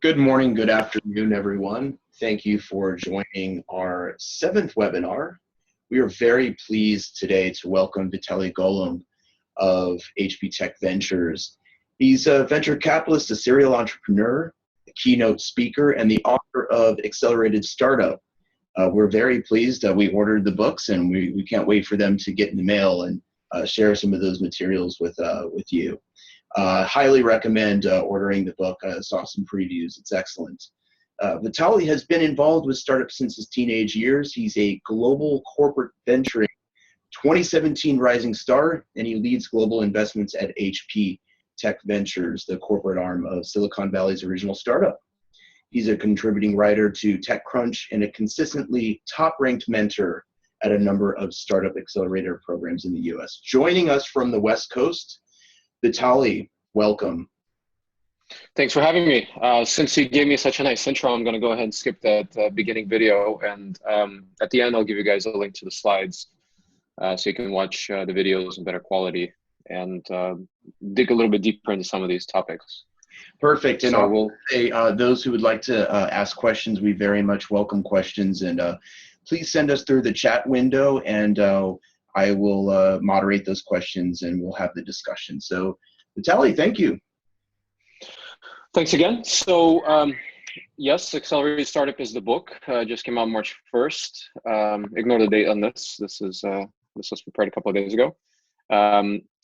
Good morning, good afternoon, everyone. Thank you for joining our 7th webinar. We are very pleased today to welcome Vitaly Golumb of HP Tech Ventures. He's a venture capitalist, a serial entrepreneur, a keynote speaker, and the author of Accelerated Startup. We're very pleased. We ordered the books, and we can't wait for them to get in the mail and share some of those materials with you. Highly recommend ordering the book. I saw some previews. It's excellent. Vitaly has been involved with startups since his teenage years. He's a global corporate venturing 2017 rising star, and he leads global investments at HP Tech Ventures, the corporate arm of Silicon Valley's original startup. He's a contributing writer to TechCrunch and a consistently top-ranked mentor at a number of startup accelerator programs in the US. Joining us from the West Coast, Vitaly, welcome. Thanks for having me. Since you gave me such a nice intro, I'm going to go ahead and skip that beginning video. And at the end, I'll give you guys a link to the slides so you can watch the videos in better quality and dig a little bit deeper into some of these topics. Perfect. And so we'll say those who would like to ask questions, we very much welcome questions. And please send us through the chat window, and I will moderate those questions and we'll have the discussion. So Vitaly, thank you. Thanks again. So yes, Accelerated Startup is the book. Just came out March 1st. Ignore the date on this. This was prepared a couple of days ago.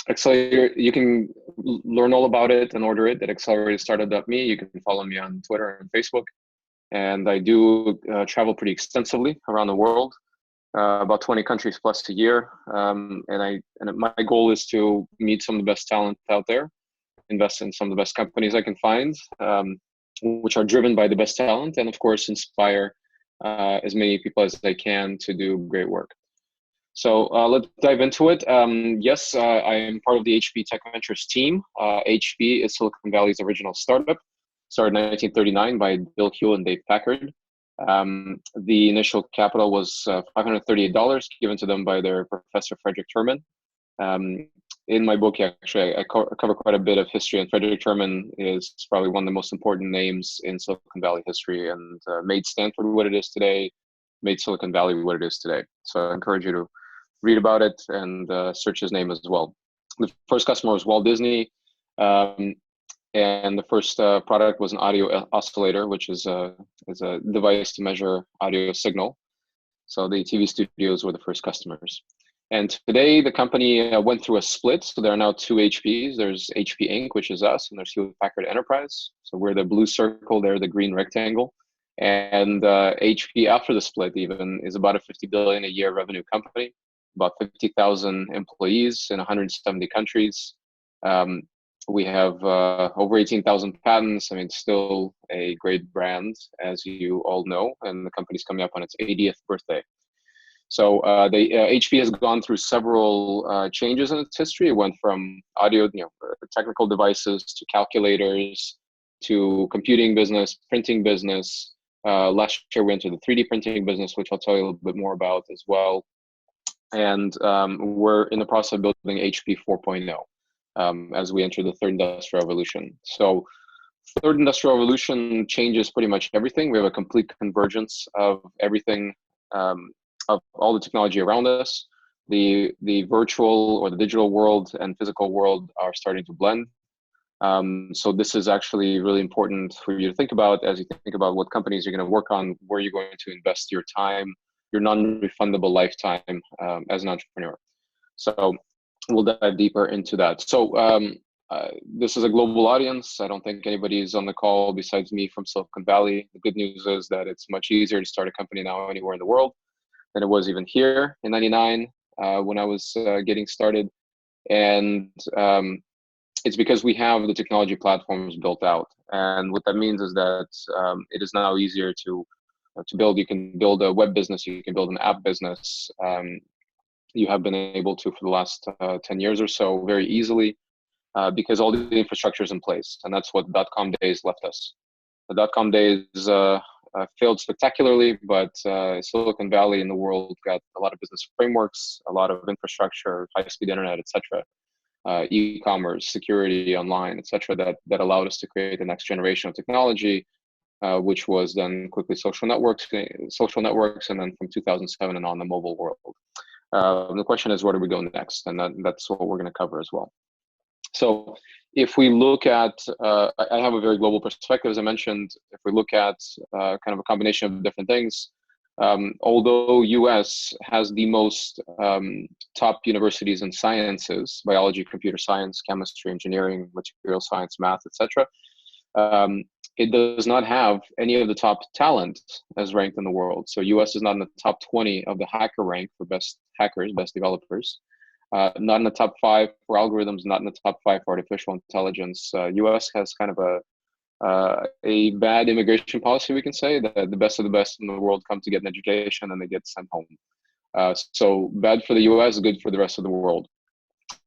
Accelerator, you can learn all about it and order it at acceleratedStartup.me. You can follow me on Twitter and Facebook. And I do travel pretty extensively around the world, about 20 countries plus a year. And my goal is to meet some of the best talent out there, invest in some of the best companies I can find, which are driven by the best talent, and of course, inspire as many people as I can to do great work. So let's dive into it. Yes, I am part of the HP Tech Ventures team. HP is Silicon Valley's original startup, started in 1939 by Bill Hewlett and Dave Packard. The initial capital was $538 given to them by their professor, Frederick Terman. In my book, actually, I cover quite a bit of history, and Frederick Terman is probably one of the most important names in Silicon Valley history, and made Stanford what it is today, made Silicon Valley what it is today. So I encourage you to read about it and search his name as well. The first customer was Walt Disney, and the first product was an audio oscillator, which is a device to measure audio signal. So the TV studios were the first customers. And today the company went through a split. So there are now two HPs. There's HP Inc., which is us, and there's Hewlett Packard Enterprise. So we're the blue circle, they're the green rectangle. And HP, after the split even, is about a $50 billion a year revenue company, about 50,000 employees in 170 countries. We have over 18,000 patents. I mean, still a great brand, as you all know, and the company's coming up on its 80th birthday. So HP has gone through several changes in its history. It went from audio, technical devices, to calculators, to computing business, printing business. Last year we entered the 3D printing business, which I'll tell you a little bit more about as well. And we're in the process of building HP 4.0 as we enter the third industrial revolution. So third industrial revolution changes pretty much everything. We have a complete convergence of everything, of all the technology around us. The virtual or the digital world and physical world are starting to blend. So this is actually really important for you to think about as you think about what companies you're going to work on, where you're going to invest your time, your non-refundable lifetime as an entrepreneur. So we'll dive deeper into that. So this is a global audience. I don't think anybody's on the call besides me from Silicon Valley. The good news is that it's much easier to start a company now anywhere in the world than it was even here in '99 when I was getting started. And it's because we have the technology platforms built out. And what that means is that it is now easier to build. You can build a web business, you can build an app business. You have been able to for the last 10 years or so very easily because all the infrastructure is in place. And that's what dot-com days left us. The dot-com days failed spectacularly, but Silicon Valley in the world got a lot of business frameworks, a lot of infrastructure, high-speed internet, etc., e-commerce, security online, etc., that allowed us to create the next generation of technology which was then quickly social networks, and then from 2007 and on, the mobile world. The question is, where do we go next? And that's what we're going to cover as well. So if we look at, I have a very global perspective, as I mentioned. If we look at kind of a combination of different things, although US has the most top universities in sciences, biology, computer science, chemistry, engineering, material science, math, etc., it does not have any of the top talent as ranked in the world. So US is not in the top 20 of the hacker rank for best hackers, best developers. Not in the top 5 for algorithms, not in the top 5 for artificial intelligence. US has kind of a bad immigration policy, we can say, that the best of the best in the world come to get an education and they get sent home. So bad for the US, good for the rest of the world.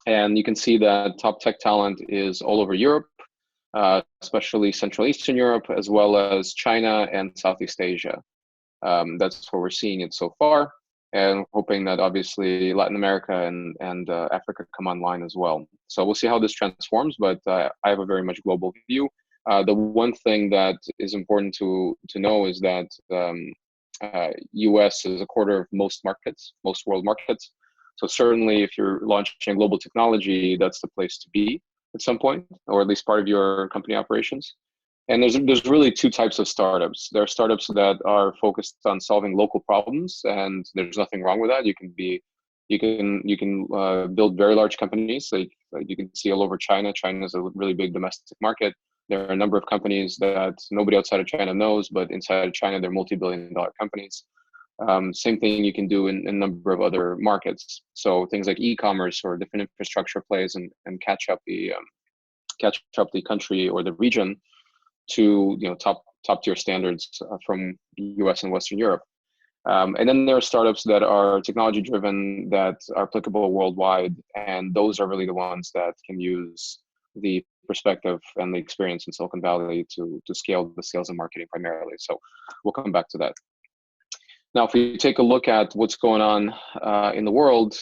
And you can see that top tech talent is all over Europe, especially Central Eastern Europe, as well as China and Southeast Asia. That's where we're seeing it so far, and hoping that obviously Latin America and Africa come online as well. So we'll see how this transforms, but I have a very much global view. The one thing that is important to know is that US is a quarter of most markets, most world markets. So certainly if you're launching global technology, that's the place to be at some point, or at least part of your company operations. And there's really two types of startups. There are startups that are focused on solving local problems, and there's nothing wrong with that. You can build very large companies, like you can see all over China. China is a really big domestic market. There are a number of companies that nobody outside of China knows, but inside of China, they're multi-billion-dollar companies. Same thing you can do in a number of other markets. So things like e-commerce or different infrastructure plays and catch up the country or the region to top tier standards from US and Western Europe. And then there are startups that are technology driven, that are applicable worldwide, and those are really the ones that can use the perspective and the experience in Silicon Valley to scale the sales and marketing primarily. So we'll come back to that. Now, if we take a look at what's going on in the world,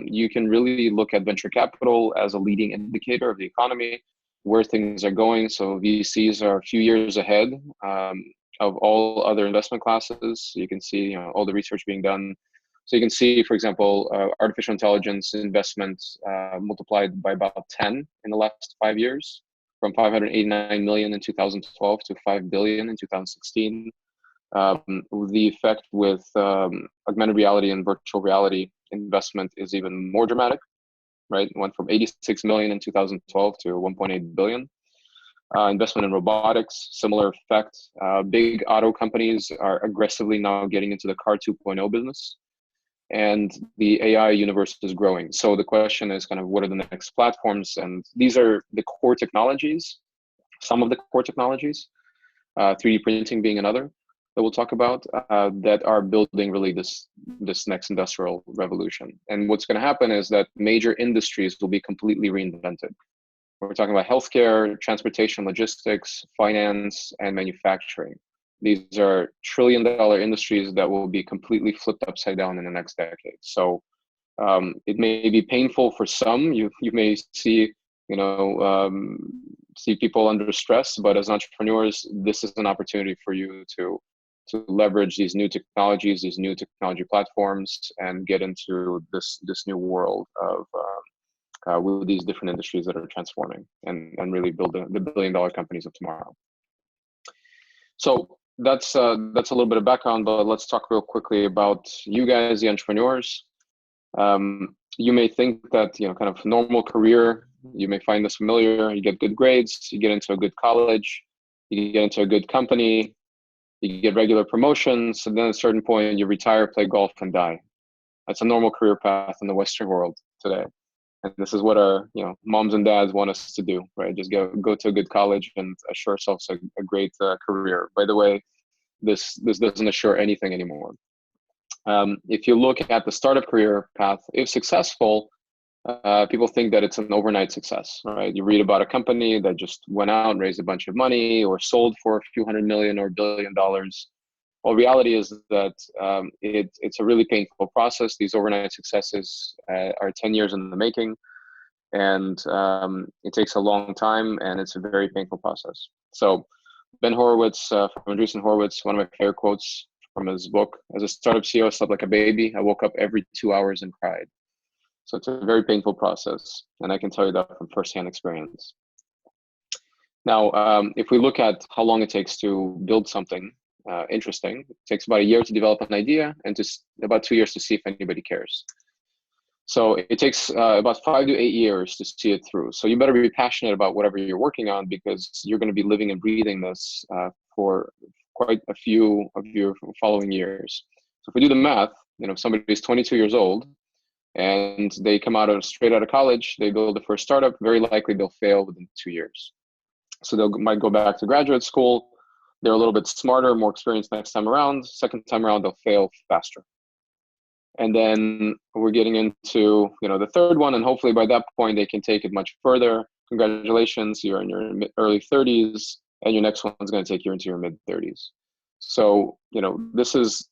you can really look at venture capital as a leading indicator of the economy, where things are going. So VCs are a few years ahead of all other investment classes. You can see all the research being done. So you can see, for example, artificial intelligence investments multiplied by about 10 in the last 5 years, from 589 million in 2012 to 5 billion in 2016. The effect with augmented reality and virtual reality investment is even more dramatic, right? It went from 86 million in 2012 to 1.8 billion. Investment in robotics, similar effect. Big auto companies are aggressively now getting into the car 2.0 business, and the AI universe is growing. So the question is kind of, what are the next platforms? And these are the core technologies, some of the core technologies, 3D printing being another that we'll talk about, that are building really this next industrial revolution. And what's going to happen is that major industries will be completely reinvented. We're talking about healthcare, transportation, logistics, finance, and manufacturing. These are trillion-dollar industries that will be completely flipped upside down in the next decade. So it may be painful for some. You may see see people under stress, but as entrepreneurs, this is an opportunity for you to leverage these new technologies, these new technology platforms, and get into this new world of with these different industries that are transforming and really build the billion-dollar companies of tomorrow. So that's a little bit of background, but let's talk real quickly about you guys, the entrepreneurs. You may think that kind of normal career, you may find this familiar. You get good grades, you get into a good college, you get into a good company, you get regular promotions, and then at a certain point you retire, play golf, and die. That's a normal career path in the Western world today. And this is what our moms and dads want us to do, right? Just go to a good college and assure ourselves a great career. By the way, this doesn't assure anything anymore. If you look at the startup career path, if successful, people think that it's an overnight success, right? You read about a company that just went out and raised a bunch of money or sold for a few $100 million or $1 billion. Well, reality is that it's a really painful process. These overnight successes are 10 years in the making, and it takes a long time, and it's a very painful process. So Ben Horowitz, from Andreessen Horowitz, one of my favorite quotes from his book: "As a startup CEO, I slept like a baby. I woke up every 2 hours and cried." So it's a very painful process, and I can tell you that from firsthand experience. Now, if we look at how long it takes to build something interesting, it takes about a year to develop an idea and about 2 years to see if anybody cares. So it takes about 5 to 8 years to see it through. So you better be passionate about whatever you're working on, because you're going to be living and breathing this for quite a few of your following years. So if we do the math, if somebody's 22 years old and they come straight out of college, they build the first startup, very likely they'll fail within 2 years. So they might go back to graduate school. They're a little bit smarter, more experienced next time around. Second time around, they'll fail faster. And then we're getting into, the third one, and hopefully by that point they can take it much further. Congratulations, you're in your early 30s, and your next one's going to take you into your mid 30s. So, this is,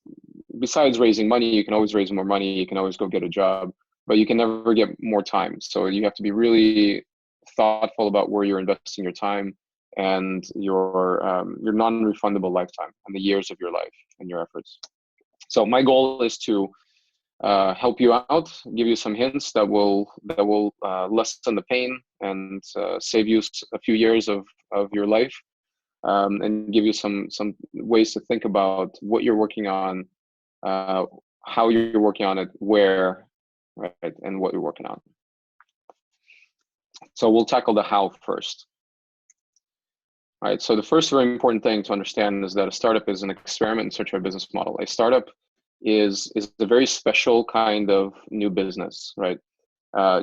besides raising money, you can always raise more money, you can always go get a job, but you can never get more time. So you have to be really thoughtful about where you're investing your time and your non-refundable lifetime and the years of your life and your efforts. So my goal is to help you out, give you some hints that will lessen the pain and save you a few years of your life, and give you some ways to think about what you're working on, how you're working on it, where, right, and what you're working on. So we'll tackle the how first. All right, so the first very important thing to understand is that a startup is an experiment in search of a business model. A startup is a very special kind of new business, right?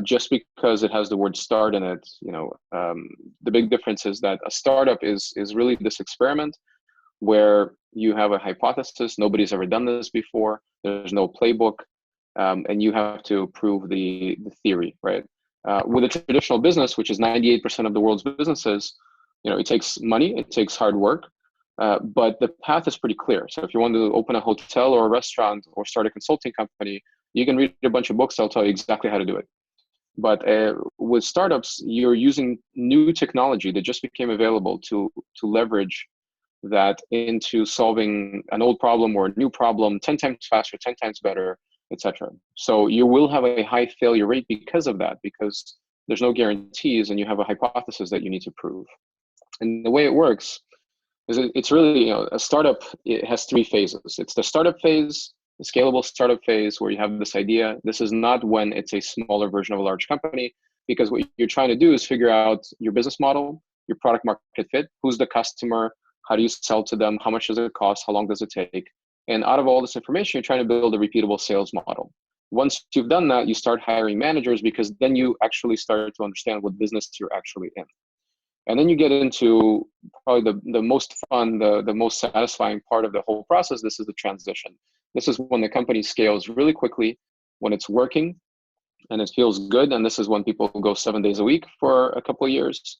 Just because it has the word start in it, the big difference is that a startup is really this experiment where you have a hypothesis. Nobody's ever done this before. There's no playbook, and you have to prove the theory, right? With a traditional business, which is 98% of the world's businesses, it takes money, it takes hard work, but the path is pretty clear. So if you want to open a hotel or a restaurant or start a consulting company, you can read a bunch of books that'll tell you exactly how to do it. But with startups, you're using new technology that just became available to leverage that into solving an old problem or a new problem 10 times faster, 10 times better, etc. So you will have a high failure rate because of that, because there's no guarantees and you have a hypothesis that you need to prove. And the way it works is it's really, a startup, it has 3 phases. It's the startup phase, the scalable startup phase, where you have this idea. This is not when it's a smaller version of a large company, because what you're trying to do is figure out your business model, your product market fit, who's the customer, how do you sell to them, how much does it cost, how long does it take? And out of all this information, you're trying to build a repeatable sales model. Once you've done that, you start hiring managers, because then you actually start to understand what business you're actually in. And then you get into probably the most fun, the most satisfying part of the whole process. This is the transition. This is when the company scales really quickly, when it's working and it feels good. And this is when people go 7 days a week for a couple of years.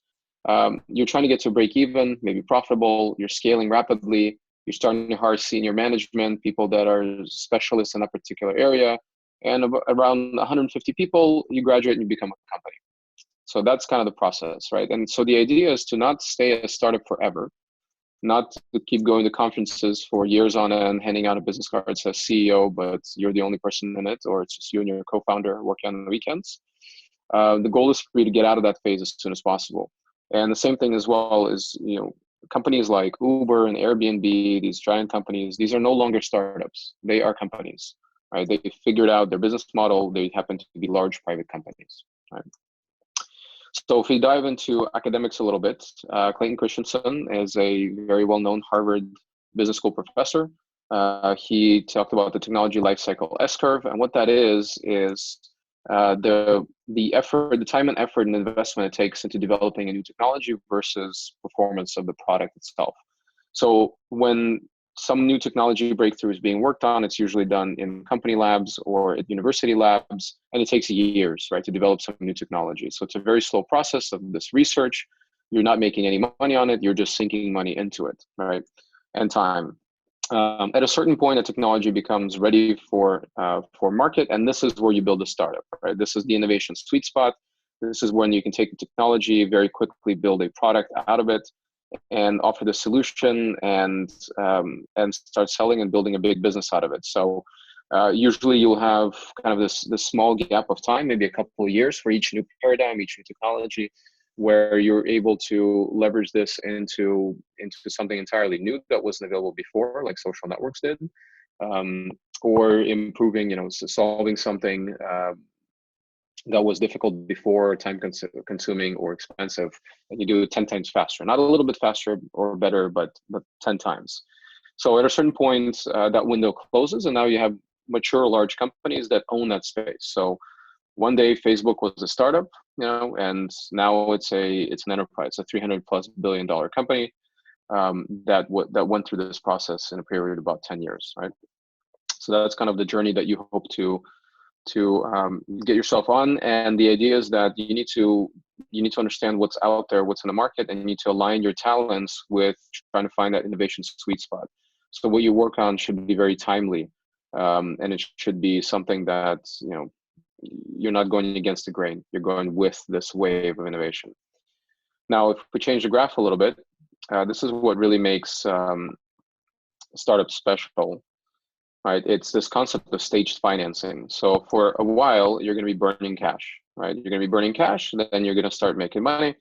You're trying to get to break even, maybe profitable. You're scaling rapidly. You're starting to hire senior management, people that are specialists in a particular area. And around 150 people, you graduate and you become a company. So that's kind of the process, right? And so the idea is to not stay a startup forever, not to keep going to conferences for years on end, handing out a business card that says CEO, but you're the only person in it, or it's just you and your co-founder working on the weekends. The goal is for you to get out of that phase as soon as possible. And the same thing as well is, companies like Uber and Airbnb, these giant companies, these are no longer startups. They are companies, right? They figured out their business model. They happen to be large private companies, right? So if we dive into academics a little bit, Clayton Christensen is a very well-known Harvard Business School professor. He talked about the technology lifecycle S-curve, and what that is the effort, the time and effort and investment it takes into developing a new technology versus performance of the product itself. So when some new technology breakthrough is being worked on, it's usually done in company labs or at university labs, and it takes years, right, to develop some new technology. So it's a very slow process of this research. You're not making any money on it. You're just sinking money into it, right, and time. At a certain point, a technology becomes ready for market, and this is where you build a startup, right? This is the innovation sweet spot. This is when you can take the technology, very quickly build a product out of it, and offer the solution and start selling and building a big business out of it. So usually you'll have kind of this small gap of time, maybe a couple of years for each new paradigm, each new technology, where you're able to leverage this into something entirely new that wasn't available before, like social networks did, or improving, solving something that was difficult before, time consuming or expensive, and you do it 10 times faster. Not a little bit faster or better, but 10 times. So at a certain point, that window closes, and now you have mature large companies that own that space. So one day Facebook was a startup, and now it's an enterprise, a $300+ billion company that went through this process in a period of about 10 years, right? So that's kind of the journey that you hope to get yourself on. And the idea is that you need to understand what's out there, what's in the market, and you need to align your talents with trying to find that innovation sweet spot. So what you work on should be very timely, and it should be something that you're not going against the grain. You're going with this wave of innovation. Now, if we change the graph a little bit, this is what really makes startups special. Right, it's this concept of staged financing. So for a while, you're going to be burning cash, right? You're going to be burning cash, then you're going to start making money,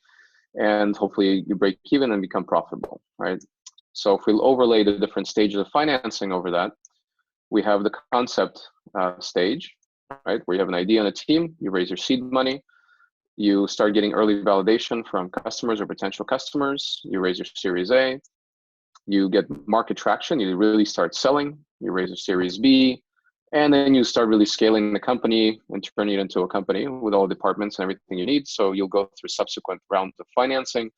and hopefully you break even and become profitable, right? So if we overlay the different stages of financing over that, we have the concept stage, right? Where you have an idea and a team, you raise your seed money, you start getting early validation from customers or potential customers, you raise your Series A, you get market traction, you really start selling, you raise a Series B, and then you start really scaling the company and turning it into a company with all the departments and everything you need. So you'll go through subsequent rounds of financing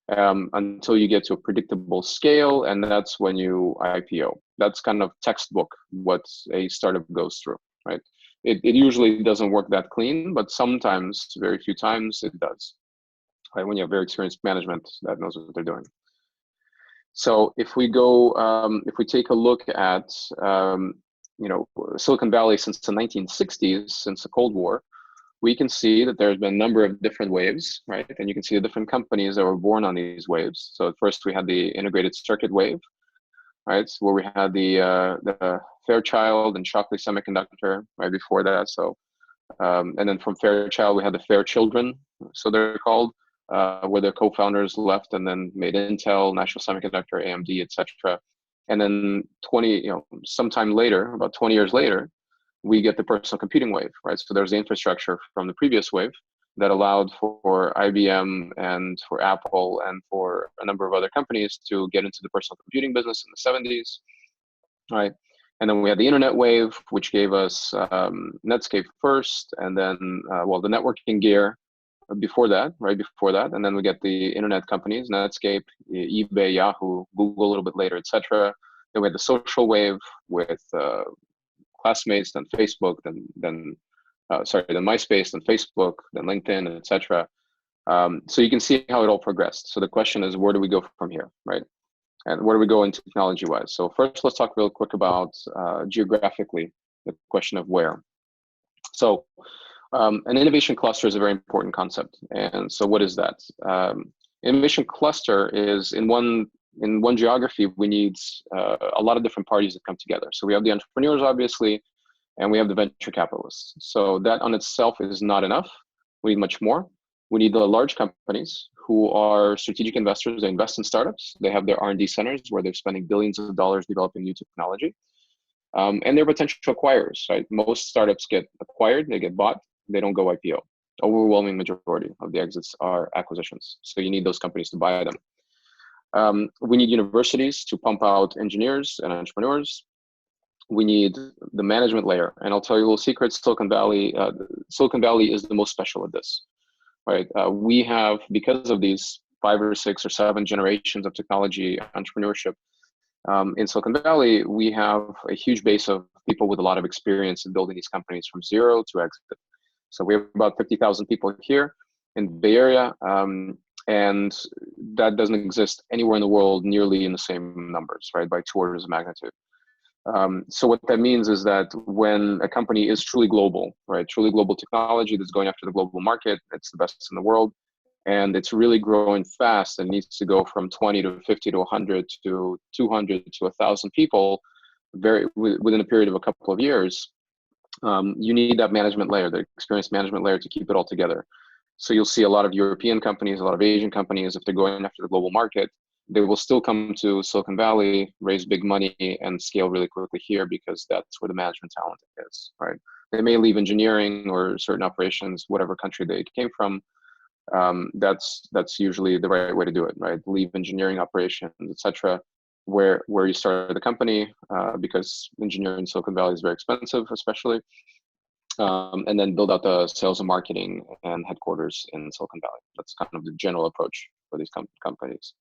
until you get to a predictable scale, and that's when you IPO. That's kind of textbook what a startup goes through, right? It usually doesn't work that clean, but sometimes, very few times, it does, right? When you have very experienced management that knows what they're doing. So if we take a look at, Silicon Valley since the 1960s, since the Cold War, we can see that there's been a number of different waves, right? And you can see the different companies that were born on these waves. So at first we had the integrated circuit wave, right? So where we had the Fairchild and Shockley Semiconductor right before that. So, and then from Fairchild, we had the Fairchildren, so they're called. Where their co-founders left and then made Intel, National Semiconductor, AMD, etc. And then sometime later, about 20 years later, we get the personal computing wave, right? So there's the infrastructure from the previous wave that allowed for IBM and for Apple and for a number of other companies to get into the personal computing business in the 70s, right? And then we had the internet wave, which gave us Netscape first, and then, the networking gear before that, and then we get the internet companies, Netscape, eBay, Yahoo, Google a little bit later, etc. Then we had the social wave with Classmates, then Facebook, then MySpace, then Facebook, then LinkedIn, etc. So you can see how it all progressed. So the question is, where do we go from here, right? And where do we go in technology-wise? So first, let's talk real quick about geographically, the question of where. So an innovation cluster is a very important concept. And so what is that? Innovation cluster is in one geography, we need a lot of different parties that come together. So we have the entrepreneurs, obviously, and we have the venture capitalists. So that on itself is not enough. We need much more. We need the large companies who are strategic investors. They invest in startups. They have their R&D centers where they're spending billions of dollars developing new technology. And they're potential acquirers, right? Most startups get acquired, they get bought. They don't go IPO. Overwhelming majority of the exits are acquisitions. So you need those companies to buy them. We need universities to pump out engineers and entrepreneurs. We need the management layer. And I'll tell you a little secret, Silicon Valley is the most special at this, right? We have, because of these 5 or 6 or 7 generations of technology entrepreneurship, in Silicon Valley, we have a huge base of people with a lot of experience in building these companies from zero to exit. So we have about 50,000 people here in the Bay Area, and that doesn't exist anywhere in the world nearly in the same numbers, right, by 2 orders of magnitude. So what that means is that when a company is truly global, right, truly global technology that's going after the global market, it's the best in the world, and it's really growing fast and needs to go from 20 to 50 to 100 to 200 to 1,000 people within a period of a couple of years, you need that management layer, the experienced management layer, to keep it all together. So you'll see a lot of European companies, a lot of Asian companies, if they're going after the global market, they will still come to Silicon Valley, raise big money, and scale really quickly here because that's where the management talent is, right? They may leave engineering or certain operations, whatever country they came from. That's usually the right way to do it, right? Leave engineering operations, etc., where you started the company, because engineering in Silicon Valley is very expensive, especially, and then build out the sales and marketing and headquarters in Silicon Valley. That's kind of the general approach for these companies.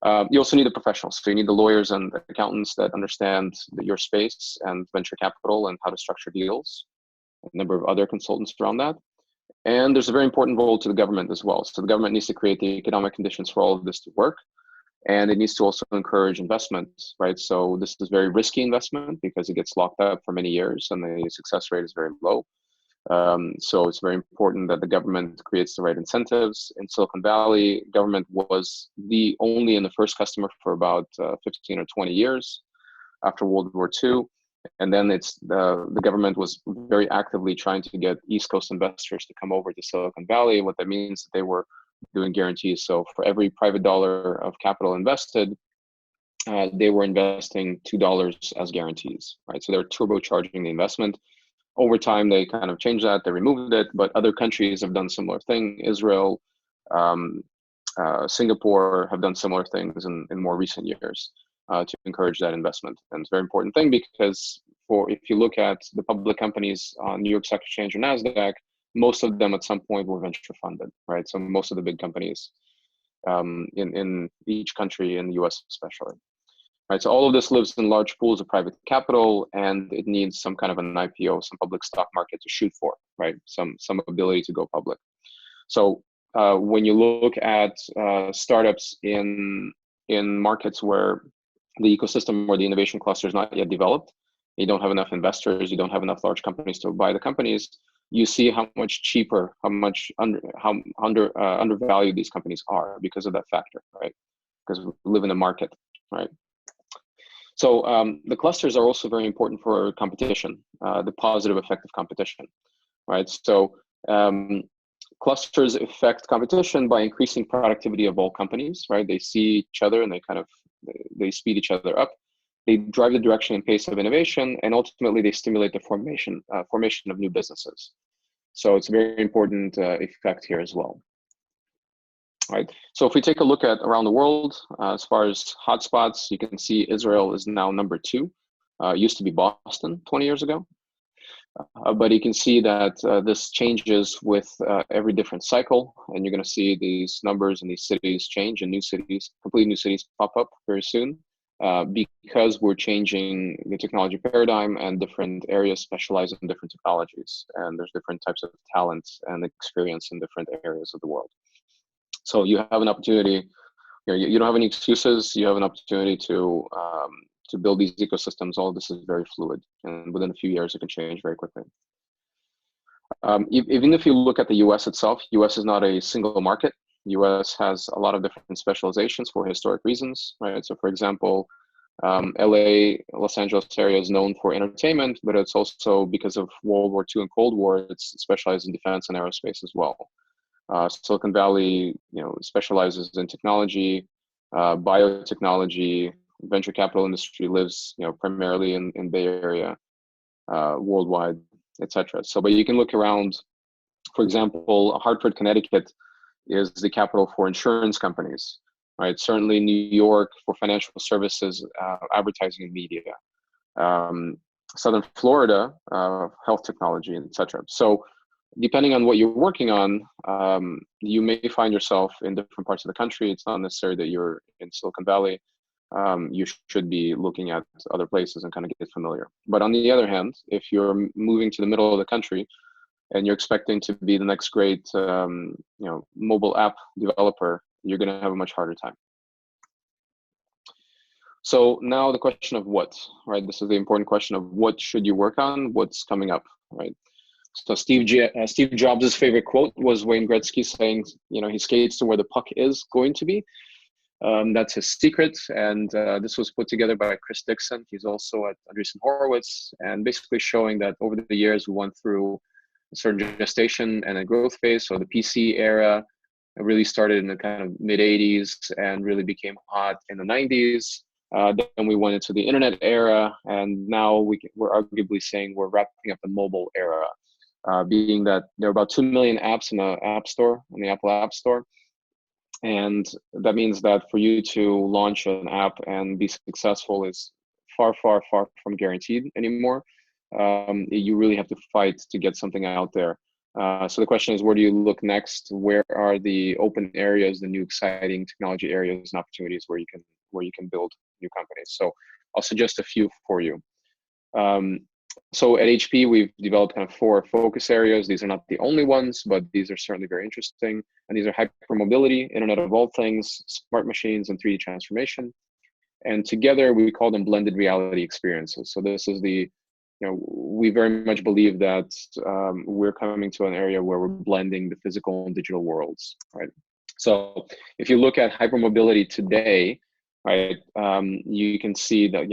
You also need the professionals. So you need the lawyers and the accountants that understand your space and venture capital and how to structure deals, a number of other consultants around that. And there's a very important role to the government as well. So the government needs to create the economic conditions for all of this to work. And it needs to also encourage investment, right? So this is very risky investment because it gets locked up for many years and the success rate is very low. So it's very important that the government creates the right incentives. In Silicon Valley, government was the only and the first customer for about 15 or 20 years after World War II. And then the government was very actively trying to get East Coast investors to come over to Silicon Valley. What that means is that they were doing guarantees. So for every private dollar of capital invested, they were investing $2 as guarantees, right? So they're turbocharging the investment. Over time, they kind of changed that, they removed it, but other countries have done similar thing. Israel, Singapore have done similar things in more recent years to encourage that investment. And it's a very important thing because if you look at the public companies on New York Stock Exchange or NASDAQ, most of them at some point were venture funded, right? So most of the big companies in each country, in the US especially. Right, so all of this lives in large pools of private capital, and it needs some kind of an IPO, some public stock market to shoot for, right? Some ability to go public. So when you look at startups in markets where the ecosystem or the innovation cluster is not yet developed, you don't have enough investors, you don't have enough large companies to buy the companies, you see how much cheaper, how undervalued these companies are because of that factor, right? Because we live in a market, right? So the clusters are also very important for competition, the positive effect of competition, right? So clusters affect competition by increasing productivity of all companies, right? They see each other and they speed each other up. They drive the direction and pace of innovation, and ultimately they stimulate the formation of new businesses. So it's a very important effect here as well. Right. So if we take a look at around the world, as far as hotspots, you can see Israel is now number 2. Used to be Boston 20 years ago. But you can see that this changes with every different cycle. And you're going to see these numbers and these cities change, and complete new cities pop up very soon because we're changing the technology paradigm, and different areas specialize in different technologies. And there's different types of talent and experience in different areas of the world. So you have an opportunity, you don't have any excuses. You have an opportunity to build these ecosystems. All of this is very fluid, and within a few years, it can change very quickly. Even if you look at the US itself, US is not a single market. US has a lot of different specializations for historic reasons, right? So for example, LA, Los Angeles area is known for entertainment, but it's also because of World War II and Cold War, it's specialized in defense and aerospace as well. Silicon Valley, specializes in technology, biotechnology, venture capital industry lives, primarily in Bay Area, worldwide, etc. So, but you can look around. For example, Hartford, Connecticut, is the capital for insurance companies, right? Certainly, New York for financial services, advertising and media. Southern Florida, health technology, etc. So, depending on what you're working on, you may find yourself in different parts of the country. It's not necessary that you're in Silicon Valley. You should be looking at other places and kind of get familiar. But on the other hand, if you're moving to the middle of the country and you're expecting to be the next great, mobile app developer, you're going to have a much harder time. So now the question of what, right? This is the important question of what should you work on? What's coming up, right? So Steve Jobs' favorite quote was Wayne Gretzky saying, he skates to where the puck is going to be. That's his secret. And this was put together by Chris Dixon. He's also at Andreessen Horowitz, and basically showing that over the years we went through a certain gestation and a growth phase. So the PC era really started in the kind of mid 80s and really became hot in the 90s. Then we went into the internet era, and now we're arguably saying we're wrapping up the mobile era, being that there are about 2 million apps in the App Store, in the Apple App Store. And that means that for you to launch an app and be successful is far, far, far from guaranteed anymore. You really have to fight to get something out there. So the question is, where do you look next? Where are the open areas, the new exciting technology areas and opportunities where you can build new companies? So I'll suggest a few for you. So at HP, we've developed kind of 4 focus areas. These are not the only ones, but these are certainly very interesting. And these are hypermobility, Internet of all things, smart machines, and 3D transformation. And together we call them blended reality experiences. So this is we very much believe that we're coming to an area where we're blending the physical and digital worlds, right? So if you look at hypermobility today, right, you can see that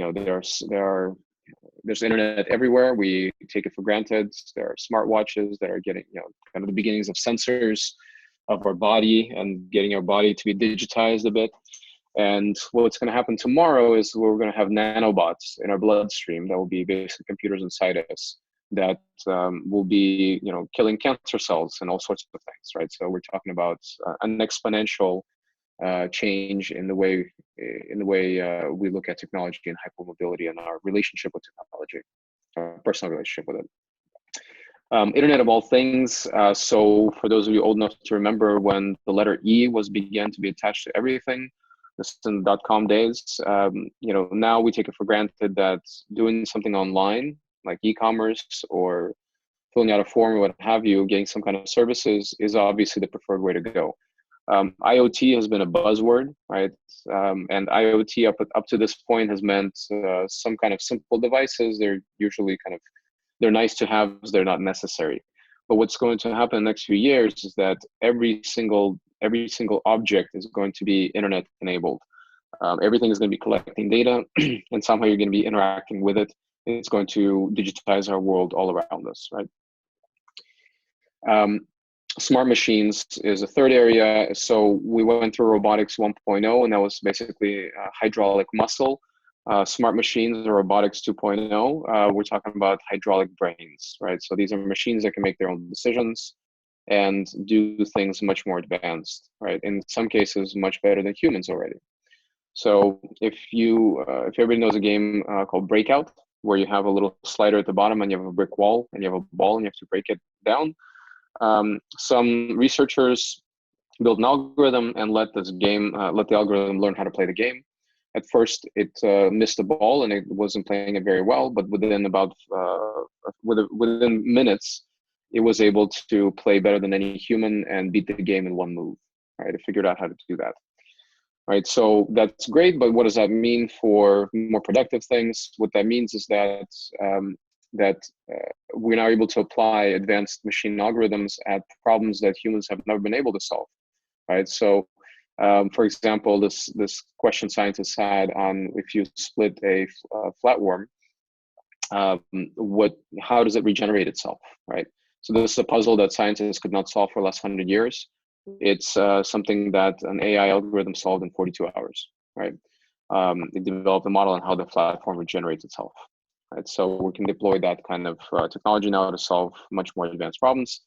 there's internet everywhere. We take it for granted. There are smartwatches that are getting kind of the beginnings of sensors of our body and getting our body to be digitized a bit. And what's going to happen tomorrow is we're going to have nanobots in our bloodstream that will be basic computers inside us that will be killing cancer cells and all sorts of things, right? So we're talking about an exponential change in the way we look at technology and hypermobility and our relationship with technology, our personal relationship with it. Internet of all things. So for those of you old enough to remember when the letter E began to be attached to everything, this is in the .com days. Now we take it for granted that doing something online, like e-commerce or filling out a form or what have you, getting some kind of services is obviously the preferred way to go. IoT has been a buzzword, right? And IoT up to this point has meant some kind of simple devices. They're usually they're nice to have, they're not necessary. But what's going to happen in the next few years is that every single object is going to be internet enabled. Everything is going to be collecting data, and somehow you're going to be interacting with it. It's going to digitize our world all around us, right? Smart machines is a third area. So we went through robotics 1.0, and that was basically hydraulic muscle. Smart machines or robotics 2.0, we're talking about hydraulic brains, right? So these are machines that can make their own decisions and do things much more advanced, right? In some cases, much better than humans already. So if everybody knows a game called Breakout, where you have a little slider at the bottom and you have a brick wall and you have a ball and you have to break it down. Some researchers built an algorithm and let the algorithm learn how to play the game. At first, it missed the ball and it wasn't playing it very well, but within minutes, it was able to play better than any human and beat the game in one move. Right, it figured out how to do that. Right, so that's great, but what does that mean for more productive things? What that means is that we're now able to apply advanced machine algorithms at problems that humans have never been able to solve, right? So, for example, this question scientists had on if you split a flatworm, how does it regenerate itself, right? So this is a puzzle that scientists could not solve for the last 100 years. It's something that an AI algorithm solved in 42 hours, right? It developed a model on how the platform regenerates itself. Right? So we can deploy that kind of technology now to solve much more advanced problems.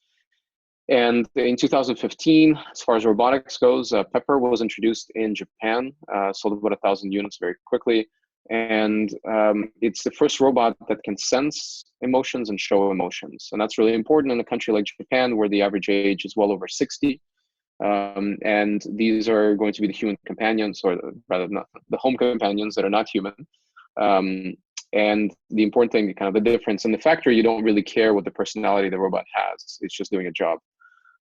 And in 2015, as far as robotics goes, Pepper was introduced in Japan, sold about 1,000 units very quickly. And it's the first robot that can sense emotions and show emotions. And that's really important in a country like Japan, where the average age is well over 60. And these are going to be the human companions, or rather not the home companions that are not human. And the important thing, kind of the difference in the factory, you don't really care what the personality the robot has. It's just doing a job.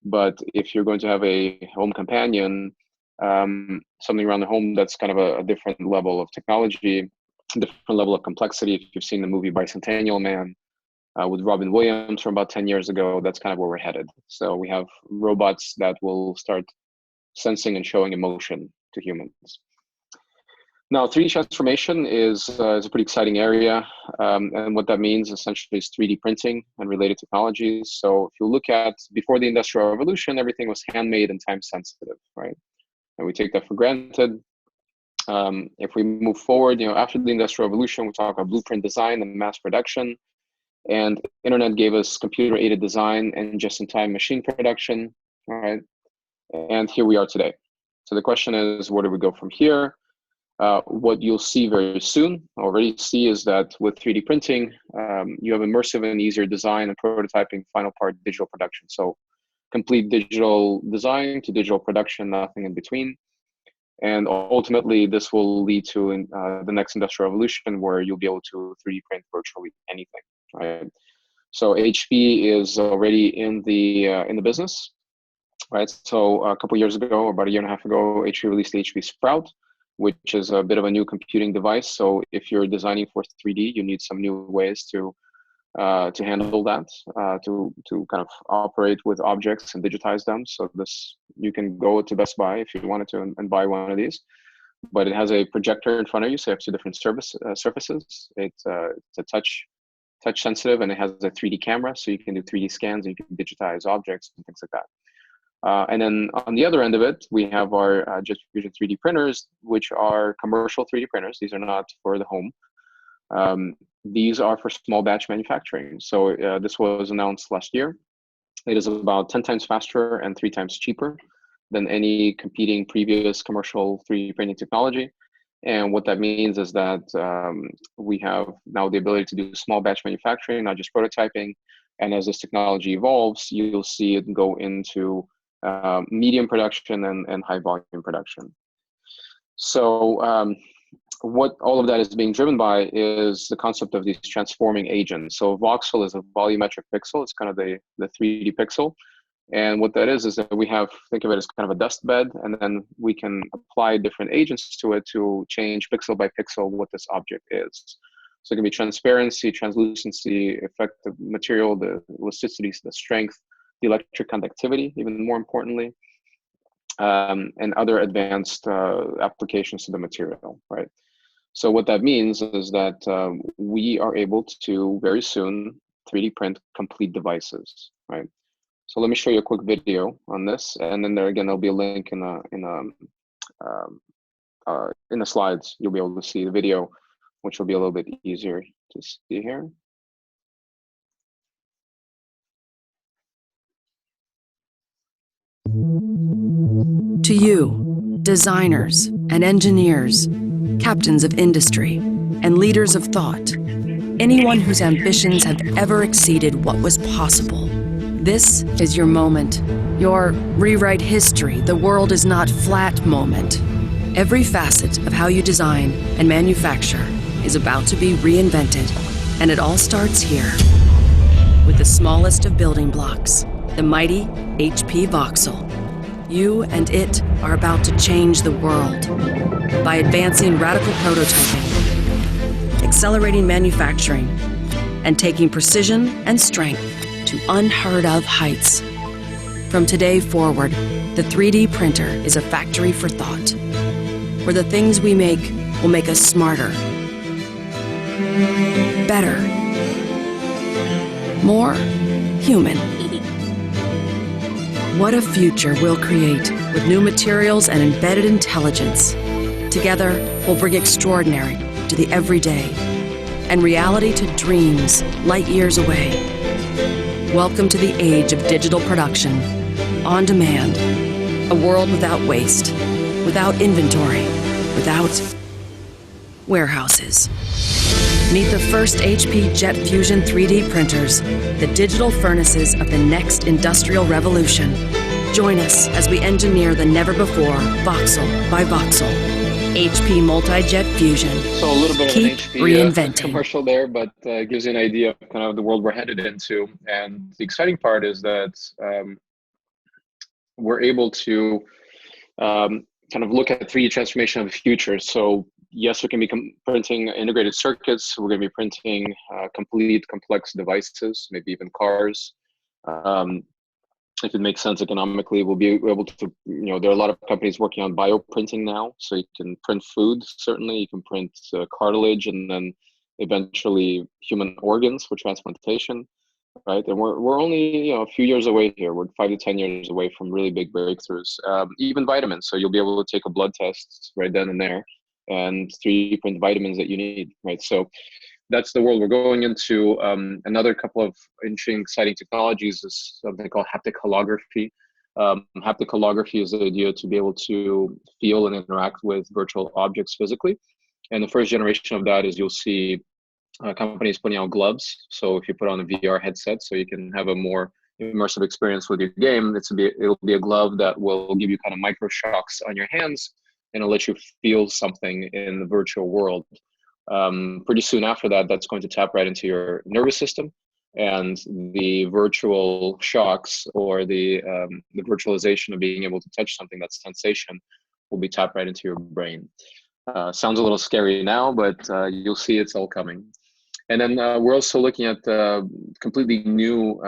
But if you're going to have a home companion, something around the home that's kind of a different level of technology, different level of complexity. If you've seen the movie Bicentennial Man, with Robin Williams from about 10 years ago. That's kind of where we're headed. So we have robots that will start sensing and showing emotion to humans. Now, 3D transformation is a pretty exciting area. And what that means essentially is 3D printing and related technologies. So if you look at before the Industrial Revolution, everything was handmade and time sensitive, right? And we take that for granted. If we move forward, after the Industrial Revolution, we talk about blueprint design and mass production. And internet gave us computer-aided design and just-in-time machine production, right? And here we are today. So the question is, where do we go from here? What you'll see very soon, already see, is that with 3D printing, you have immersive and easier design and prototyping, final part digital production. So complete digital design to digital production, nothing in between. And ultimately, this will lead to the next industrial revolution where you'll be able to 3D print virtually anything, right? So HP is already in the business, right? So a couple of years ago, about a year and a half ago, HP released the HP Sprout, which is a bit of a new computing device. So if you're designing for 3D, you need some new ways to handle that, to kind of operate with objects and digitize them. So you can go to Best Buy if you wanted to and buy one of these, but it has a projector in front of you, so you have two different surfaces. It's a touch sensitive, and it has a 3D camera, so you can do 3D scans and you can digitize objects and things like that. And then on the other end of it, we have our Jet Fusion 3D printers, which are commercial 3D printers. These are not for the home. These are for small batch manufacturing. So this was announced last year. It is about 10 times faster and 3 times cheaper than any competing previous commercial 3D printing technology. And what that means is that we have now the ability to do small batch manufacturing, not just prototyping. And as this technology evolves, you'll see it go into medium production and high volume production. So what all of that is being driven by is the concept of these transforming agents. So voxel is a volumetric pixel. It's kind of the 3D pixel. And what that is that we have, think of it as kind of a dust bed, and then we can apply different agents to it to change pixel by pixel what this object is. So it can be transparency, translucency, effective material, the elasticity, the strength, the electric conductivity, even more importantly, and other advanced applications to the material, right? So what that means is that we are able to very soon 3D print complete devices, right? So let me show you a quick video on this, and then there again there'll be a link in the slides. You'll be able to see the video, which will be a little bit easier to see here. To you, designers and engineers, captains of industry, and leaders of thought, anyone whose ambitions have ever exceeded what was possible. This is your moment, your rewrite history, the world is not flat moment. Every facet of how you design and manufacture is about to be reinvented, and it all starts here. With the smallest of building blocks, the mighty HP Voxel. You and it are about to change the world by advancing radical prototyping, accelerating manufacturing, and taking precision and strength to unheard of heights. From today forward, the 3D printer is a factory for thought, where the things we make will make us smarter, better, more human. What a future we'll create with new materials and embedded intelligence. Together, we'll bring extraordinary to the everyday and reality to dreams light years away. Welcome to the age of digital production, on demand, a world without waste, without inventory, without warehouses. Meet the first HP Jet Fusion 3D printers, the digital furnaces of the next industrial revolution. Join us as we engineer the never-before Voxel by Voxel. HP Multi-Jet Fusion. So a little bit Keep of an HP reinventing. commercial there, but gives you an idea of kind of the world we're headed into. And the exciting part is that we're able to kind of look at 3D transformation of the future. So yes, we can be printing integrated circuits. We're going to be printing complete complex devices, maybe even cars. If it makes sense economically, we'll be able to, there are a lot of companies working on bioprinting now. So you can print food, certainly. You can print cartilage, and then eventually human organs for transplantation, right? And we're only, a few years away here. We're 5 to 10 years away from really big breakthroughs. Even vitamins. So you'll be able to take a blood test right then and there and 3D print vitamins that you need, right? So that's the world we're going into. Another couple of interesting, exciting technologies is something called haptic holography. Haptic holography is the idea to be able to feel and interact with virtual objects physically. And the first generation of that is you'll see companies putting out gloves. So if you put on a VR headset, so you can have a more immersive experience with your game, it'll be a glove that will give you kind of micro shocks on your hands, and it'll let you feel something in the virtual world. Pretty soon after that, that's going to tap right into your nervous system, and the virtual shocks or the virtualization of being able to touch something, that sensation, will be tapped right into your brain. Sounds a little scary now, but you'll see it's all coming. And then we're also looking at completely new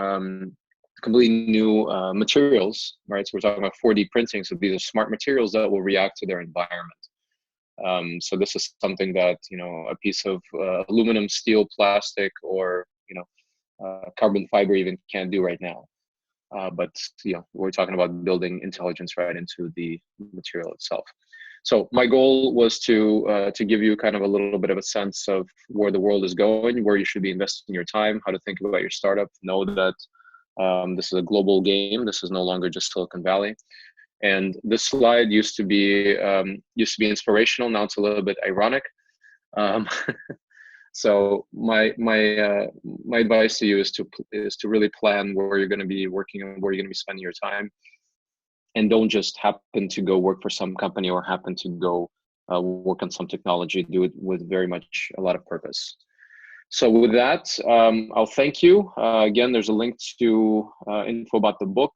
materials, right? So we're talking about 4D printing. So these are smart materials that will react to their environment. So this is something that, a piece of aluminum, steel, plastic, or, carbon fiber even can't do right now. But, we're talking about building intelligence right into the material itself. So my goal was to give you kind of a little bit of a sense of where the world is going, where you should be investing your time, how to think about your startup, know that this is a global game. This is no longer just Silicon Valley. And this slide used to be inspirational. Now it's a little bit ironic. So my advice to you is to really plan where you're going to be working and where you're going to be spending your time, and don't just happen to go work for some company or happen to go work on some technology. Do it with very much a lot of purpose. So with that, I'll thank you. Again, there's a link to info about the book.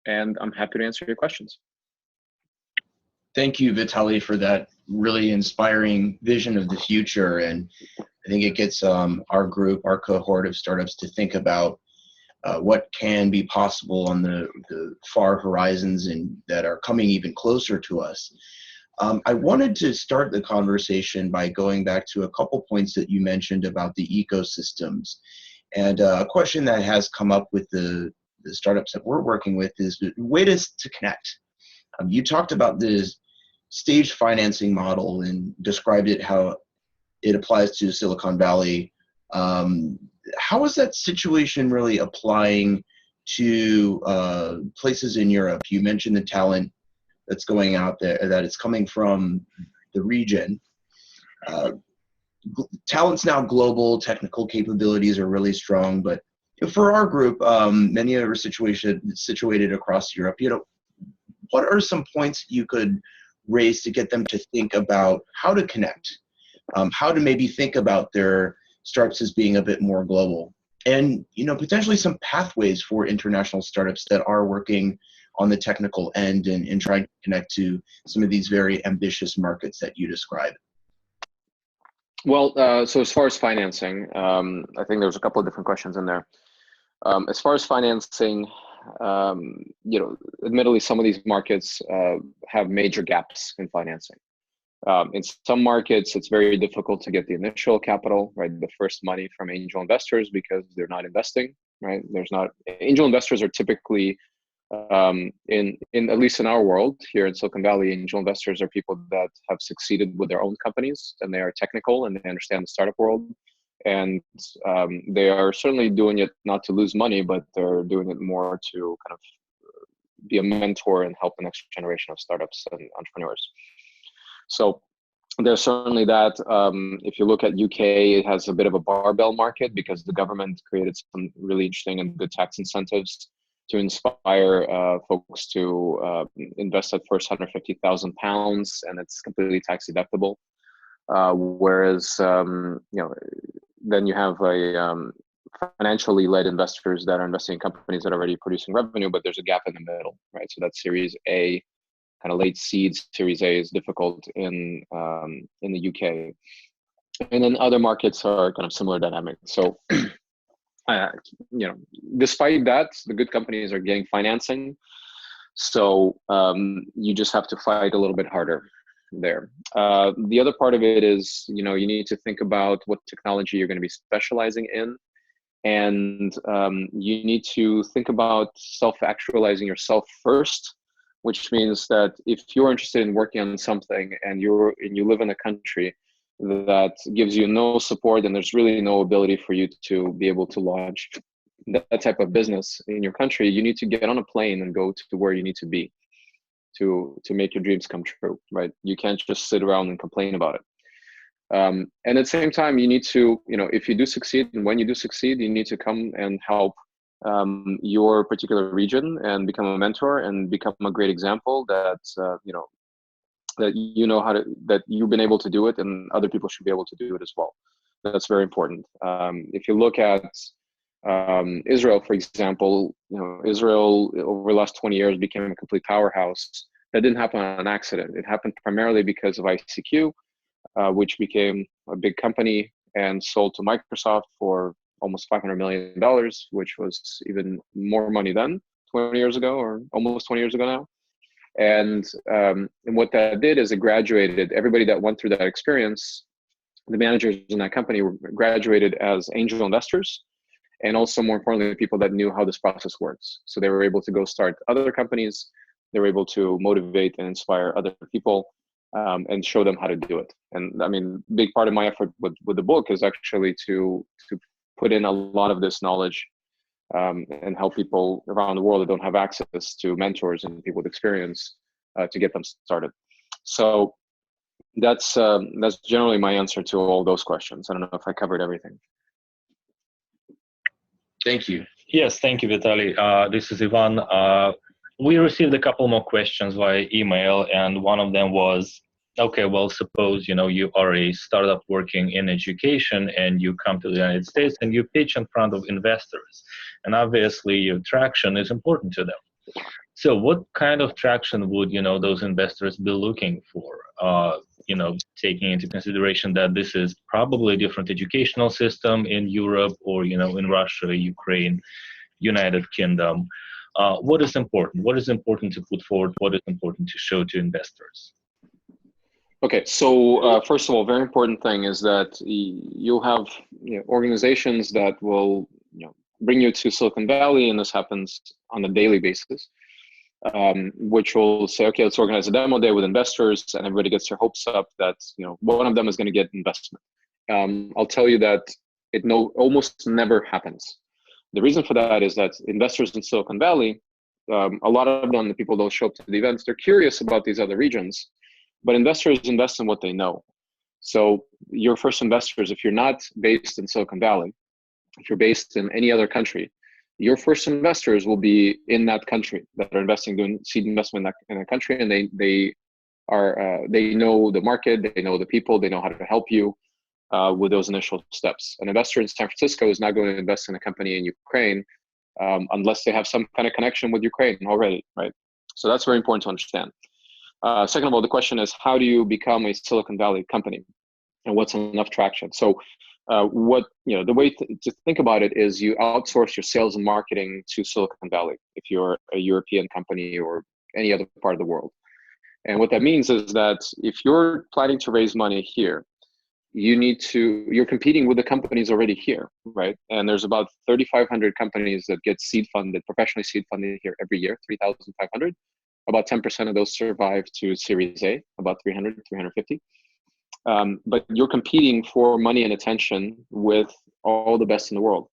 And I'm happy to answer your questions. Thank you, Vitaly, for that really inspiring vision of the future. And I think it gets our group, our cohort of startups, to think about what can be possible on the far horizons and that are coming even closer to us. I wanted to start the conversation by going back to a couple points that you mentioned about the ecosystems. And a question that has come up with the startups that we're working with is ways to connect. You talked about the staged financing model and described it, how it applies to Silicon Valley. How is that situation really applying to places in Europe? You mentioned the talent that's going out there, that it's coming from the region. Talent's now global, technical capabilities are really strong, but for our group, many of us are situated across Europe. What are some points you could raise to get them to think about how to connect, how to maybe think about their startups as being a bit more global, and potentially some pathways for international startups that are working on the technical end and trying to connect to some of these very ambitious markets that you describe? Well, so as far as financing, I think there's a couple of different questions in there. As far as financing, admittedly, some of these markets have major gaps in financing. In some markets, it's very difficult to get the initial capital, right? The first money from angel investors, because they're not investing, right? Angel investors are typically, in at least in our world here in Silicon Valley, angel investors are people that have succeeded with their own companies, and they are technical and they understand the startup world. And they are certainly doing it not to lose money, but they're doing it more to kind of be a mentor and help the next generation of startups and entrepreneurs. So there's certainly that. If you look at UK, it has a bit of a barbell market because the government created some really interesting and good tax incentives to inspire folks to invest at first £150,000, and it's completely tax deductible. Whereas then you have a financially led investors that are investing in companies that are already producing revenue, but there's a gap in the middle, right? So that's Series A kind of late seed Series A is difficult in the UK, and then other markets are kind of similar dynamics. So, despite that, the good companies are getting financing. So you just have to fight a little bit harder there. The other part of it is, you need to think about what technology you're going to be specializing in. And you need to think about self-actualizing yourself first, which means that if you're interested in working on something and you live in a country that gives you no support and there's really no ability for you to be able to launch that type of business in your country, you need to get on a plane and go to where you need to be to make your dreams come true, right? You can't just sit around and complain about it. And at the same time, you need to, if you do succeed, and when you do succeed, you need to come and help your particular region and become a mentor and become a great example that that you've been able to do it, and other people should be able to do it as well. That's very important. If you look at Israel, for example, Israel over the last 20 years became a complete powerhouse. That didn't happen on an accident. It happened primarily because of ICQ, which became a big company and sold to Microsoft for almost $500 million, which was even more money then, 20 years ago, or almost 20 years ago now. And what that did is it graduated everybody that went through that experience. The managers in that company were graduated as angel investors, and also, more importantly, people that knew how this process works. So they were able to go start other companies. They were able to motivate and inspire other people and show them how to do it. And I mean, big part of my effort with the book is actually to put in a lot of this knowledge and help people around the world that don't have access to mentors and people with experience to get them started. So that's generally my answer to all those questions. I don't know if I covered everything. Thank you. Yes, thank you, Vitaly. This is Ivan. We received a couple more questions via email, and one of them was, okay, well, suppose, you are a startup working in education and you come to the United States and you pitch in front of investors, and obviously your traction is important to them. So what kind of traction would, those investors be looking for? Taking into consideration that this is probably a different educational system in Europe or, in Russia, Ukraine, United Kingdom. What is important? What is important to put forward? What is important to show to investors? Okay, so first of all, very important thing is that you'll have organizations that will bring you to Silicon Valley, and this happens on a daily basis, which will say, okay, let's organize a demo day with investors, and everybody gets their hopes up that one of them is going to get investment. I'll tell you that it almost never happens. The reason for that is that investors in Silicon Valley, a lot of them, the people that show up to the events, they're curious about these other regions, but investors invest in what they know. So your first investors, if you're not based in Silicon Valley, if you're based in any other country, your first investors will be in that country that are doing seed investment in that country, and they know the market, they know the people, they know how to help you with those initial steps. An investor in San Francisco is not going to invest in a company in Ukraine unless they have some kind of connection with Ukraine already, right? So that's very important to understand. Second of all, the question is, how do you become a Silicon Valley company, and what's enough traction? So the way to think about it is you outsource your sales and marketing to Silicon Valley if you're a European company or any other part of the world. And what that means is that if you're planning to raise money here, you're competing with the companies already here, right? And there's about 3,500 companies that get professionally seed funded here every year, 3,500. About 10% of those survive to Series A, about 300, 350. But you're competing for money and attention with all the best in the world.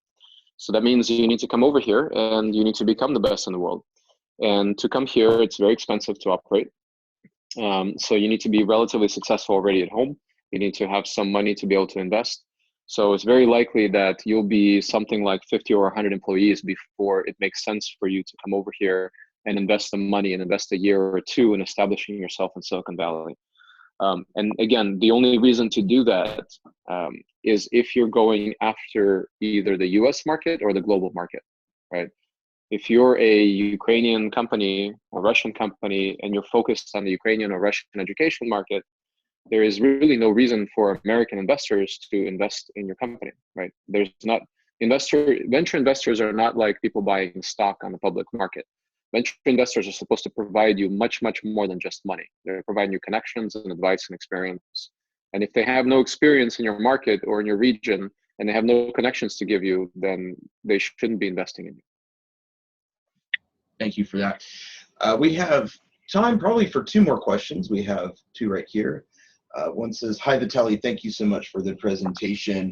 So that means you need to come over here and you need to become the best in the world. And to come here, it's very expensive to operate. So you need to be relatively successful already at home. You need to have some money to be able to invest. So it's very likely that you'll be something like 50 or 100 employees before it makes sense for you to come over here and invest the money and invest a year or two in establishing yourself in Silicon Valley. And again, the only reason to do that is if you're going after either the US market or the global market, right? If you're a Ukrainian company or Russian company and you're focused on the Ukrainian or Russian education market, there is really no reason for American investors to invest in your company, right? There's not venture investors are not like people buying stock on the public market. Venture investors are supposed to provide you much, much more than just money. They're providing you connections and advice and experience. And if they have no experience in your market or in your region, and they have no connections to give you, then they shouldn't be investing in you. Thank you for that. We have time probably for two more questions. We have two right here. One says, "Hi, Vitaly. Thank you so much for the presentation.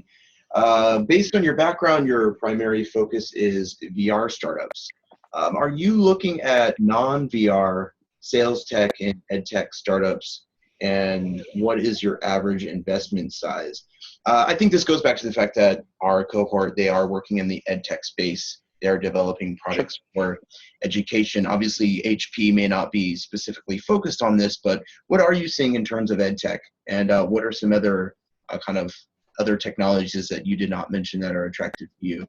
Based on your background, your primary focus is VR startups. Are you looking at non-VR sales tech and ed tech startups, and what is your average investment size?" I think this goes back to the fact that our cohort, they are working in the ed tech space. They're developing products for education. Obviously, HP may not be specifically focused on this, but what are you seeing in terms of ed tech, and what are some other kind of other technologies that you did not mention that are attractive to you?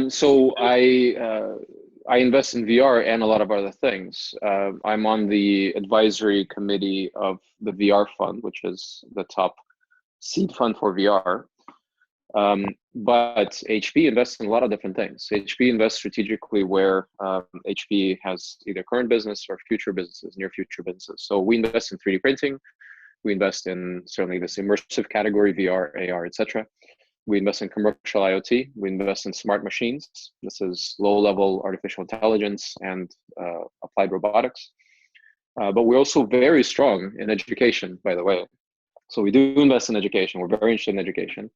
So I invest in VR and a lot of other things. I'm on the advisory committee of the VR fund, which is the top seed fund for VR. But HP invests in a lot of different things. HP invests strategically where HP has either current business or future businesses, near future businesses. So we invest in 3D printing. We invest in certainly this immersive category, VR, AR, etc. We invest in commercial IoT. We invest in smart machines. This is low-level artificial intelligence and applied robotics. But we're also very strong in education, by the way. So we do invest in education. We're very interested in education.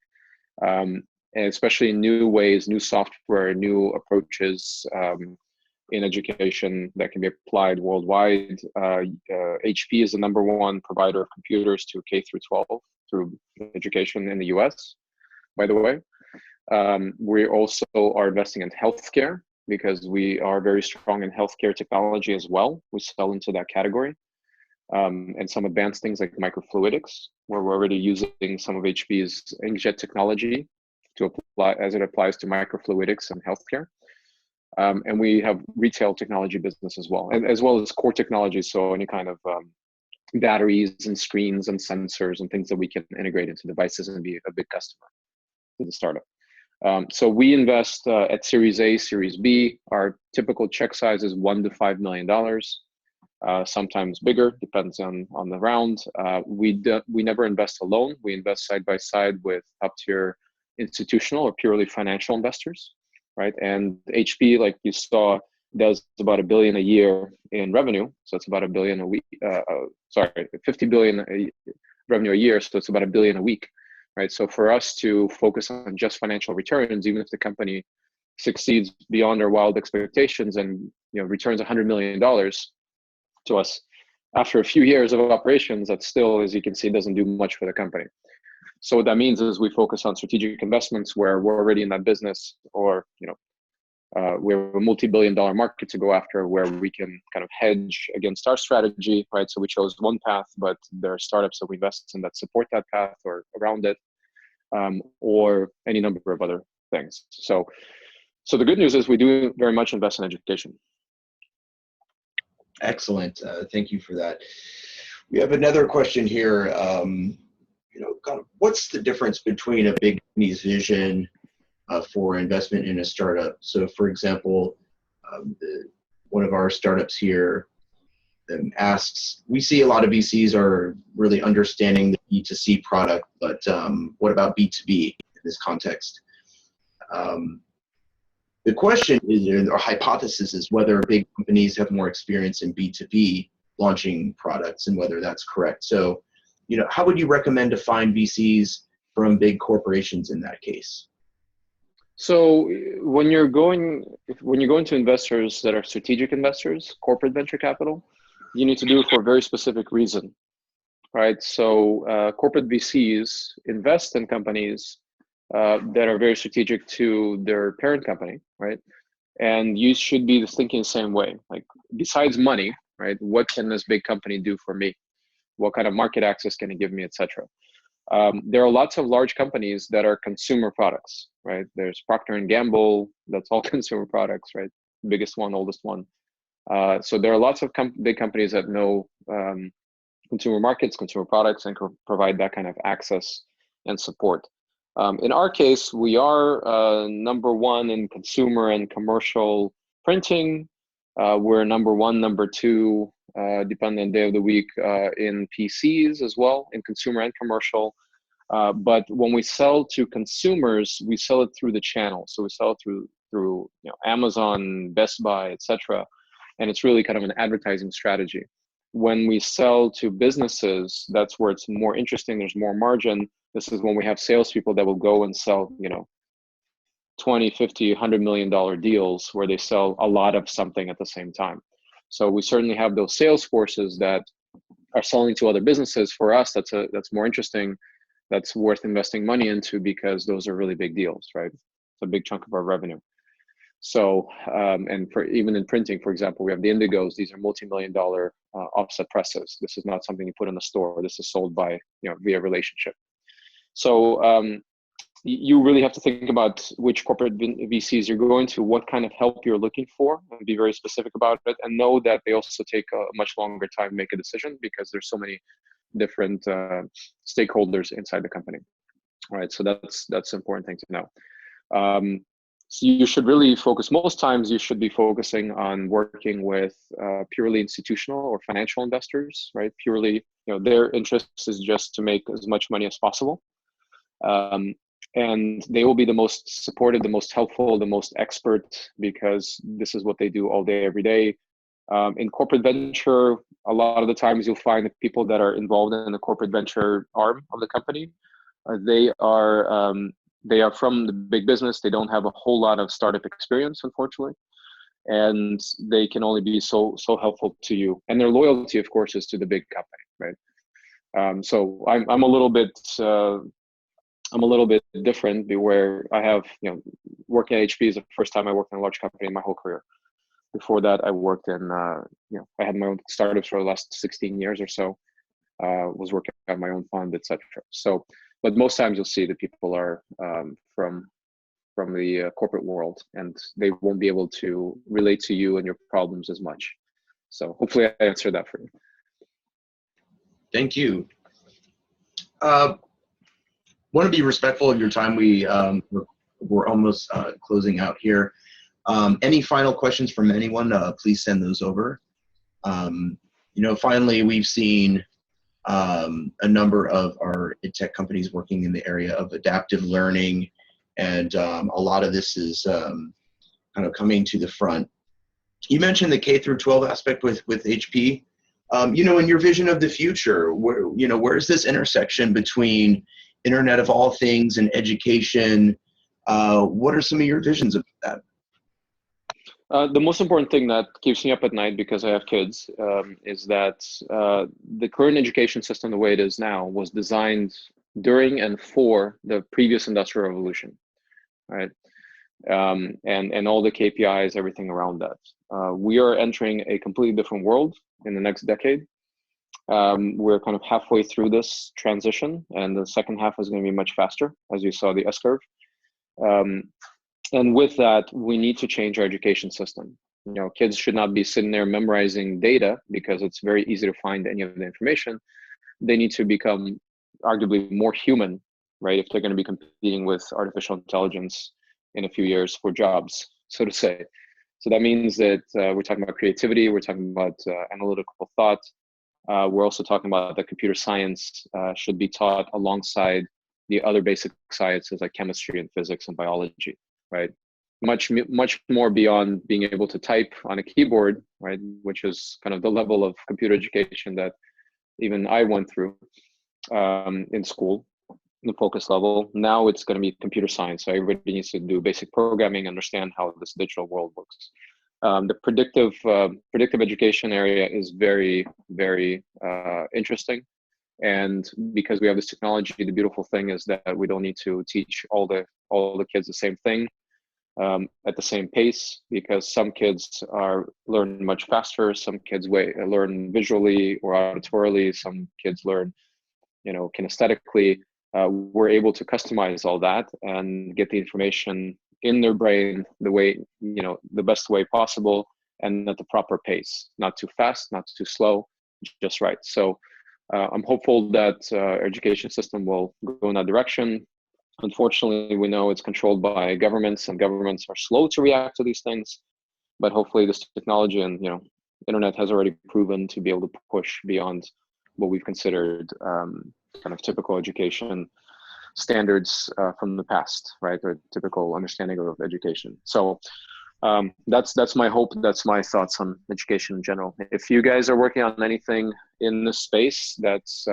And especially in new ways, new software, new approaches in education that can be applied worldwide. HP is the #1 provider of computers to K through 12 through education in the US, by the way. We also are investing in healthcare because we are very strong in healthcare technology as well. We sell into that category. And some advanced things like microfluidics, where we're already using some of HP's inkjet technology to apply as it applies to microfluidics and healthcare. And we have retail technology business as well, and as well as core technology. So any kind of batteries and screens and sensors and things that we can integrate into devices and be a big customer to the startup. So we invest at Series A, Series B. Our typical check size is $1 to $5 million. Sometimes bigger, depends on the round. We never invest alone. We invest side by side with top-tier institutional or purely financial investors, right? And HP, like you saw, does about $1 billion a year in revenue. So it's about $1 billion a week. 50 billion revenue a year. So it's about $1 billion a week, right? So for us to focus on just financial returns, even if the company succeeds beyond our wild expectations and returns $100 million to us after a few years of operations, that still, as you can see, doesn't do much for the company. So what that means is we focus on strategic investments where we're already in that business, or we have a multi-billion-dollar market to go after where we can kind of hedge against our strategy, right? So we chose one path, but there are startups that we invest in that support that path or around it, or any number of other things. So the good news is we do very much invest in education. Excellent. Thank you for that. We have another question here. Kind of what's the difference between a big company's vision for investment in a startup? So, for example, one of our startups here asks, we see a lot of VCs are really understanding the B2C product, but what about B2B in this context? The question is, or hypothesis is, whether big companies have more experience in B2B launching products and whether that's correct. So, how would you recommend to find VCs from big corporations in that case? So when you're going to investors that are strategic investors, corporate venture capital, you need to do it for a very specific reason, right? So corporate VCs invest in companies that are very strategic to their parent company, right? And you should be thinking the same way. Like, besides money, right? What can this big company do for me? What kind of market access can it give me, etc.? There are lots of large companies that are consumer products, right? There's Procter and Gamble, that's all consumer products, right? Biggest one, oldest one. So there are lots of big companies that know consumer markets, consumer products, and provide that kind of access and support. In our case, we are number one in consumer and commercial printing. We're number one, number two, depending on day of the week, in PCs as well, in consumer and commercial. But when we sell to consumers, we sell it through the channel. So we sell it through Amazon, Best Buy, etc. And it's really kind of an advertising strategy. When we sell to businesses, that's where it's more interesting. There's more margin. This is when we have salespeople that will go and sell, 20, 50, $100 million deals where they sell a lot of something at the same time. So we certainly have those sales forces that are selling to other businesses. For us, that's more interesting. That's worth investing money into because those are really big deals, right? It's a big chunk of our revenue. So, and even in printing, for example, we have the Indigos. These are multi-million-dollar offset presses. This is not something you put in the store. This is sold by, via relationship. So you really have to think about which corporate VCs you're going to, what kind of help you're looking for, and be very specific about it, and know that they also take a much longer time to make a decision because there's so many different stakeholders inside the company. All right, so that's an important thing to know. So you should really focus, most times you should be focusing on working with purely institutional or financial investors, right? Purely, their interest is just to make as much money as possible. And they will be the most supportive, the most helpful, the most expert, because this is what they do all day, every day. In corporate venture, a lot of the times you'll find that people that are involved in the corporate venture arm of the company, they are from the big business. They don't have a whole lot of startup experience, unfortunately, and they can only be so helpful to you. And their loyalty, of course, is to the big company, right? So I'm a little bit different, where I have, working at HP is the first time I worked in a large company in my whole career. Before that, I worked in, I had my own startups for the last 16 years or so. Was working on my own fund, etc. So, but most times you'll see that people are from the corporate world, and they won't be able to relate to you and your problems as much. So hopefully I answered that for you. Thank you. Want to be respectful of your time. We're almost closing out here. Any final questions from anyone? Please send those over. Finally, we've seen a number of our tech companies working in the area of adaptive learning, and a lot of this is kind of coming to the front. You mentioned the K through 12 aspect with HP. In your vision of the future, where is this intersection between Internet of all things and education? What are some of your visions of that? The most important thing that keeps me up at night, because I have kids, is that the current education system, the way it is now, was designed during and for the previous industrial revolution, right? And all the KPIs, everything around that. We are entering a completely different world in the next decade. We're kind of halfway through this transition, and the second half is going to be much faster, as you saw the S-curve. And with that, we need to change our education system. Kids should not be sitting there memorizing data because it's very easy to find any of the information. They need to become arguably more human, right? If they're going to be competing with artificial intelligence in a few years for jobs, so to say. So that means that we're talking about creativity, we're talking about analytical thought. We're also talking about that computer science should be taught alongside the other basic sciences like chemistry and physics and biology, right? Much more beyond being able to type on a keyboard, right? Which is kind of the level of computer education that even I went through in school, the focus level. Now it's going to be computer science. So everybody needs to do basic programming, understand how this digital world works. The predictive education area is very, very interesting. And because we have this technology, the beautiful thing is that we don't need to teach all the kids the same thing at the same pace, because some kids learn much faster. Some kids learn visually or auditorily. Some kids learn, kinesthetically. we're able to customize all that and get the information in their brain the way, the best way possible, and at the proper pace, not too fast, not too slow, just right. So I'm hopeful that our education system will go in that direction. Unfortunately, we know it's controlled by governments, and governments are slow to react to these things. But hopefully, this technology and internet has already proven to be able to push beyond what we've considered kind of typical education standards from the past, right? Or typical understanding of education. So that's my hope. That's my thoughts on education in general. If you guys are working on anything in this space that's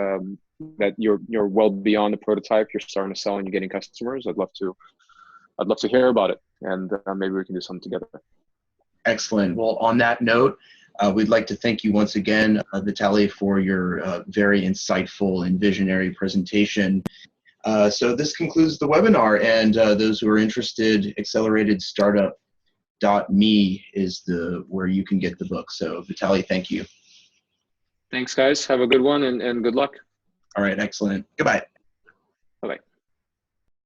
that you're well beyond the prototype, you're starting to sell and you're getting customers, I'd love to hear about it, and maybe we can do something together. Excellent. Well, on that note, we'd like to thank you once again, Vitaly, for your very insightful and visionary presentation. So this concludes the webinar, and those who are interested, acceleratedStartup.me is where you can get the book. So Vitaly, thank you. Thanks, guys. Have a good one, and good luck. All right, excellent. Goodbye. Bye-bye.